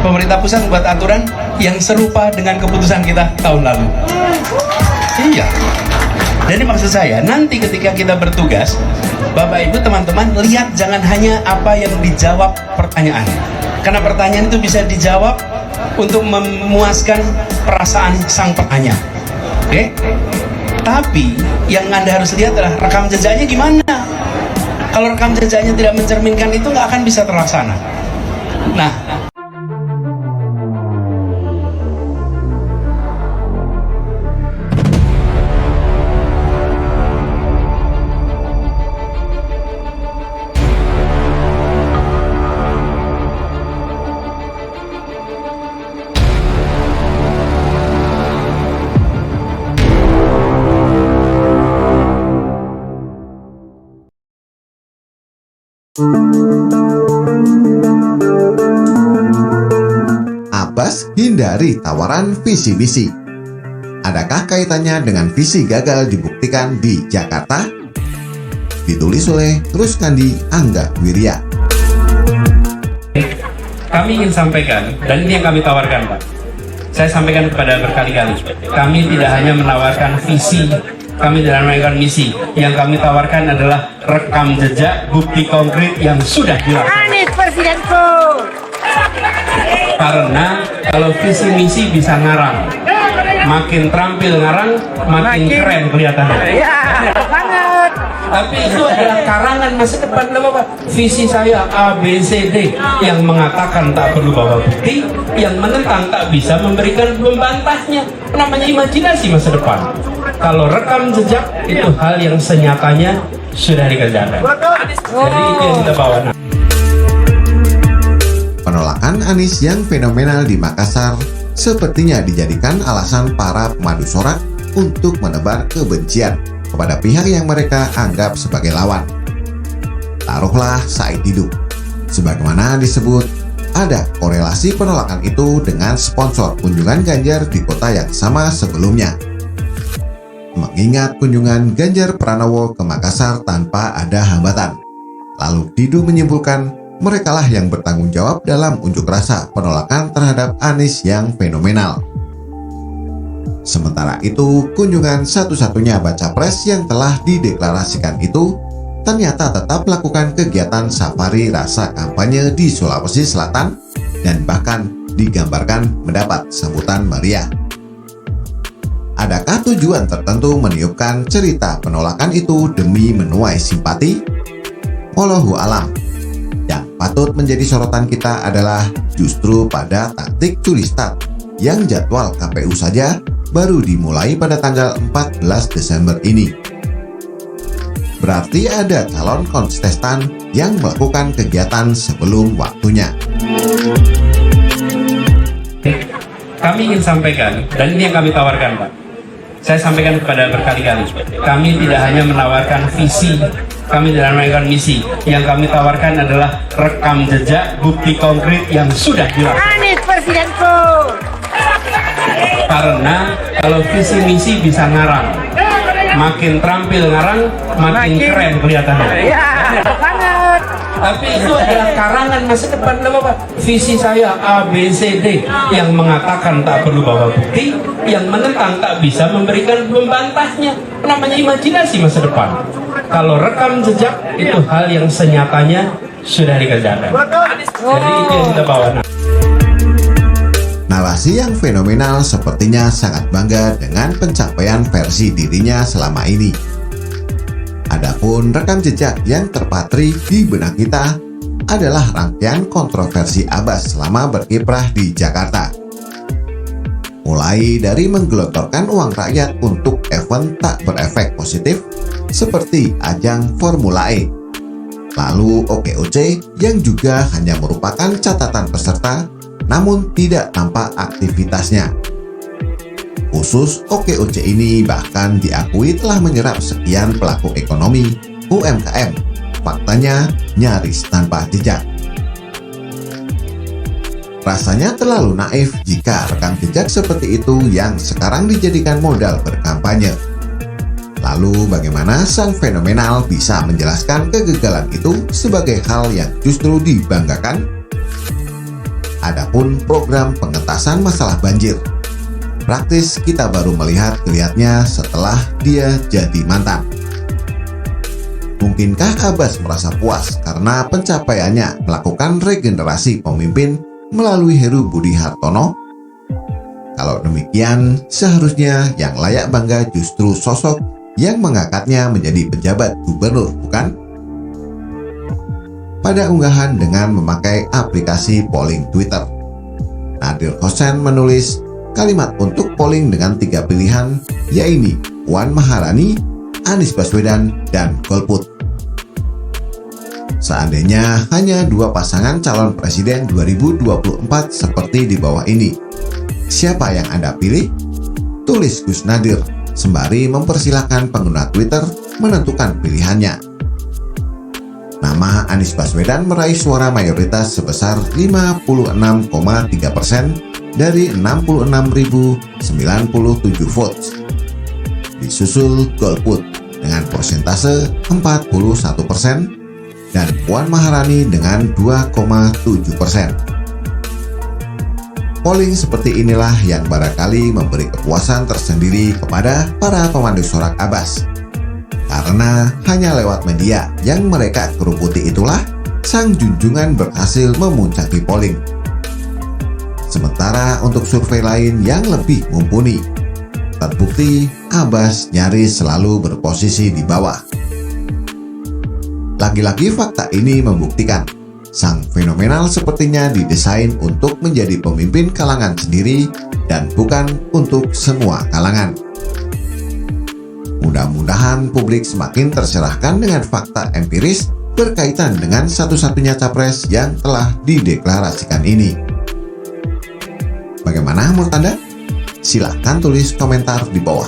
pemerintah pusat buat aturan yang serupa dengan keputusan kita tahun lalu. Iya. Jadi maksud saya, nanti ketika kita bertugas, Bapak Ibu teman-teman lihat jangan hanya apa yang dijawab pertanyaan. Karena pertanyaan itu bisa dijawab untuk memuaskan perasaan sang penanya. Oke? Tapi yang Anda harus lihat adalah rekam jejaknya gimana. Kalau rekam jejaknya tidak mencerminkan itu, nggak akan bisa terlaksana. Nah, Abbas hindari tawaran visi misi. Adakah kaitannya dengan visi gagal dibuktikan di Jakarta? Ditulis oleh Ruskandi Angga Wirya. kami ingin sampaikan, dan ini yang kami tawarkan, Pak. Saya sampaikan kepada berkali-kali, kami tidak hanya menawarkan visi, kami tidak menawarkan misi. Yang kami tawarkan adalah rekam jejak, bukti konkret yang sudah dilakukan. Anies presidenku. Karena kalau visi misi bisa ngarang, makin terampil ngarang, makin keren kelihatannya. Ya, banget. Tapi itu adalah karangan masa depan, Bapak. Visi saya A, B, C, D yang mengatakan tak perlu bawa bukti, yang menentang tak bisa memberikan membantahnya. Namanya imajinasi masa depan. Kalau rekam jejak itu hal yang senyatanya sudah dikerjakan. Jadi itu yang kita bawa. Penolakan Anies yang fenomenal di Makassar sepertinya dijadikan alasan para pemadu sorak untuk menebar kebencian kepada pihak yang mereka anggap sebagai lawan. Taruhlah Said Didu. Sebagaimana disebut, ada korelasi penolakan itu dengan sponsor kunjungan Ganjar di kota yang sama sebelumnya. Mengingat kunjungan Ganjar Pranowo ke Makassar tanpa ada hambatan. Lalu Didu menyimpulkan merekalah yang bertanggung jawab dalam unjuk rasa penolakan terhadap Anies yang fenomenal. Sementara itu, kunjungan satu-satunya baca pres yang telah dideklarasikan itu ternyata tetap melakukan kegiatan safari rasa kampanye di Sulawesi Selatan dan bahkan digambarkan mendapat sambutan meriah. Adakah tujuan tertentu meniupkan cerita penolakan itu demi menuai simpati? Wallahu alam. Yang patut menjadi sorotan kita adalah justru pada taktik curi start yang jadwal KPU saja baru dimulai pada tanggal 14 Desember ini. Berarti ada calon kontestan yang melakukan kegiatan sebelum waktunya. Kami ingin sampaikan, dan ini yang kami tawarkan, Pak. Saya sampaikan kepada berkali-kali, kami tidak hanya menawarkan visi, kami tidak menawarkan misi. Yang kami tawarkan adalah rekam jejak, bukti konkret yang sudah dilakukan. Anies presidenku. Karena kalau visi misi bisa ngarang, makin terampil ngarang, makin keren kelihatannya. Ya, banget. Tapi itu adalah karangan masa depan, Bapak. Visi saya A, B, C, D yang mengatakan tak perlu bawa bukti, yang menentang tak bisa memberikan membantahnya. Namanya imajinasi masa depan. Kalau rekam jejak itu hal yang senyatanya sudah dikerjakan. Jadi itu yang kita bawa. Narasi yang fenomenal sepertinya sangat bangga dengan pencapaian versi dirinya selama ini. Adapun rekam jejak yang terpatri di benak kita adalah rangkaian kontroversi Abbas selama berkiprah di Jakarta. Mulai dari menggelontorkan uang rakyat untuk event tak berefek positif seperti ajang Formula E, lalu OKOC yang juga hanya merupakan catatan peserta namun tidak tampak aktivitasnya. Khusus OKOC ini bahkan diakui telah menyerap sekian pelaku ekonomi UMKM, faktanya nyaris tanpa jejak. Rasanya terlalu naif jika rekam jejak seperti itu yang sekarang dijadikan modal berkampanye. Lalu bagaimana sang fenomenal bisa menjelaskan kegagalan itu sebagai hal yang justru dibanggakan? Adapun program pengentasan masalah banjir, praktis kita baru melihat geliatnya setelah dia jadi mantan. Mungkinkah Abbas merasa puas karena pencapaiannya melakukan regenerasi pemimpin melalui Heru Budi Hartono? Kalau demikian, seharusnya yang layak bangga justru sosok yang mengangkatnya menjadi pejabat gubernur, bukan? Pada unggahan dengan memakai aplikasi polling Twitter, Nadir Hossein menulis kalimat untuk polling dengan 3 pilihan, yaitu Puan Maharani, Anies Baswedan, dan Golput. Seandainya hanya 2 pasangan calon presiden 2024 seperti di bawah ini, siapa yang Anda pilih? Tulis Gus Nadir, sembari mempersilahkan pengguna Twitter menentukan pilihannya. Nama Anies Baswedan meraih suara mayoritas sebesar 56,3% dari 66.097 votes. Disusul Golput dengan persentase 41% dan Puan Maharani dengan 2,7%. Polling seperti inilah yang barangkali memberi kepuasan tersendiri kepada para pemandu sorak Abbas. Karena hanya lewat media yang mereka keruputi itulah sang junjungan berhasil memuncaki polling. Sementara untuk survei lain yang lebih mumpuni, terbukti Abbas nyaris selalu berposisi di bawah. Lagi-lagi fakta ini membuktikan sang fenomenal sepertinya didesain untuk menjadi pemimpin kalangan sendiri dan bukan untuk semua kalangan. Mudah-mudahan publik semakin tercerahkan dengan fakta empiris berkaitan dengan satu-satunya capres yang telah dideklarasikan ini. Bagaimana menurut Anda? Silahkan tulis komentar di bawah.